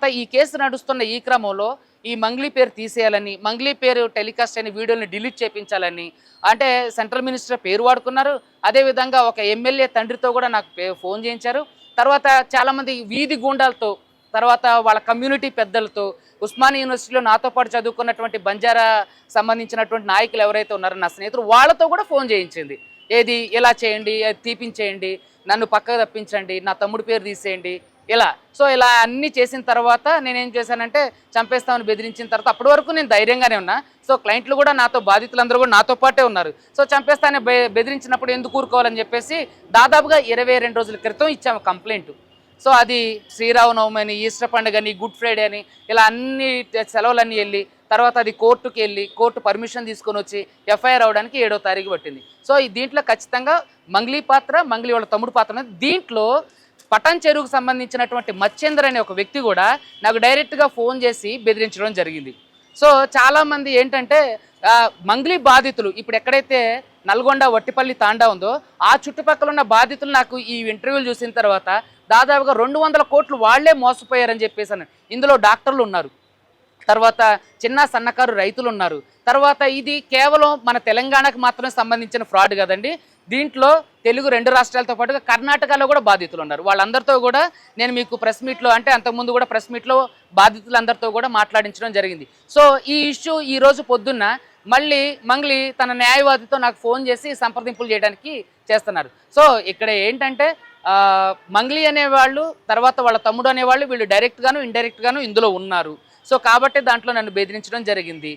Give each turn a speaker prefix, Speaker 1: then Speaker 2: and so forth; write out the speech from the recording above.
Speaker 1: తర్వాత ఈ కేసు నడుస్తున్న ఈ క్రమంలో ఈ మంగ్లీ పేరు తీసేయాలని, మంగ్లీ పేరు టెలికాస్ట్ అయిన వీడియోని డిలీట్ చేయించాలని, అంటే సెంట్రల్ మినిస్టర్ పేరు వాడుకున్నారు. అదేవిధంగా ఒక ఎమ్మెల్యే తండ్రితో కూడా నాకు ఫోన్ చేయించారు. తర్వాత చాలామంది వీధి గూండాలతో, తర్వాత వాళ్ళ కమ్యూనిటీ పెద్దలతో, ఉస్మానియా యూనివర్సిటీలో నాతో పాటు చదువుకున్నటువంటి బంజారా సంబంధించినటువంటి నాయకులు ఎవరైతే ఉన్నారో నా స్నేహితులు, వాళ్ళతో కూడా ఫోన్ చేయించింది. ఏది ఇలా చేయండి, అది తీపించేయండి, నన్ను పక్కకు తప్పించండి, నా తమ్ముడి పేరు తీసేయండి, ఇలా. సో ఇలా అన్నీ చేసిన తర్వాత నేనేం చేశానంటే చంపేస్తామని బెదిరించిన తర్వాత అప్పటి వరకు నేను ధైర్యంగానే ఉన్నా. సో క్లయింట్లు కూడా నాతో, బాధితులందరూ కూడా నాతో పాటే ఉన్నారు. సో చంపేస్తానే బెదిరించినప్పుడు ఎందుకు ఊరుకోవాలని చెప్పేసి దాదాపుగా 22 రోజుల క్రితం ఇచ్చాము కంప్లైంట్. సో అది శ్రీరామనవమి అని, ఈస్టర్ పండుగ అని, గుడ్ ఫ్రైడే అని, ఇలా అన్ని సెలవులన్నీ వెళ్ళి తర్వాత అది కోర్టుకి వెళ్ళి కోర్టు పర్మిషన్ తీసుకొని వచ్చి ఎఫ్ఐఆర్ అవడానికి 7వ తారీఖు పట్టింది. సో దీంట్లో ఖచ్చితంగా మంగ్లీ పాత్ర, మంగ్లీ వాళ్ళ తమ్ముడు పాత్ర అనేది. దీంట్లో పటాన్ చెరువుకు సంబంధించినటువంటి మచ్చేందర్ అనే ఒక వ్యక్తి కూడా నాకు డైరెక్ట్గా ఫోన్ చేసి బెదిరించడం జరిగింది. సో చాలామంది ఏంటంటే మంగ్లీ బాధితులు ఇప్పుడు ఎక్కడైతే నల్గొండ, వట్టిపల్లి, తాండా ఉందో ఆ చుట్టుపక్కల ఉన్న బాధితులు నాకు ఈ ఇంటర్వ్యూలు చూసిన తర్వాత దాదాపుగా 200 కోట్లు వాళ్లే మోసపోయారని చెప్పేసాను. ఇందులో డాక్టర్లు ఉన్నారు, తర్వాత చిన్న సన్నకారు రైతులు ఉన్నారు, తర్వాత ఇది కేవలం మన తెలంగాణకు మాత్రమే సంబంధించిన ఫ్రాడ్ కదండి. దీంట్లో తెలుగు 2 రాష్ట్రాలతో పాటుగా కర్ణాటకలో కూడా బాధితులు ఉన్నారు. వాళ్ళందరితో కూడా నేను మీకు ప్రెస్ మీట్లో, అంటే అంతకుముందు కూడా ప్రెస్ మీట్లో బాధితులందరితో కూడా మాట్లాడించడం జరిగింది. సో ఈ ఇష్యూ ఈరోజు పొద్దున్న మళ్ళీ మంగ్లీ తన న్యాయవాదితో నాకు ఫోన్ చేసి సంప్రదింపులు చేయడానికి చేస్తున్నారు. సో ఇక్కడ ఏంటంటే మంగ్లీ అనేవాళ్ళు, తర్వాత వాళ్ళ తమ్ముడు అనేవాళ్ళు, వీళ్ళు డైరెక్ట్గాను ఇండైరెక్ట్గాను ఇందులో ఉన్నారు. సో కాబట్టి దాంట్లో నన్ను బెదిరించడం జరిగింది.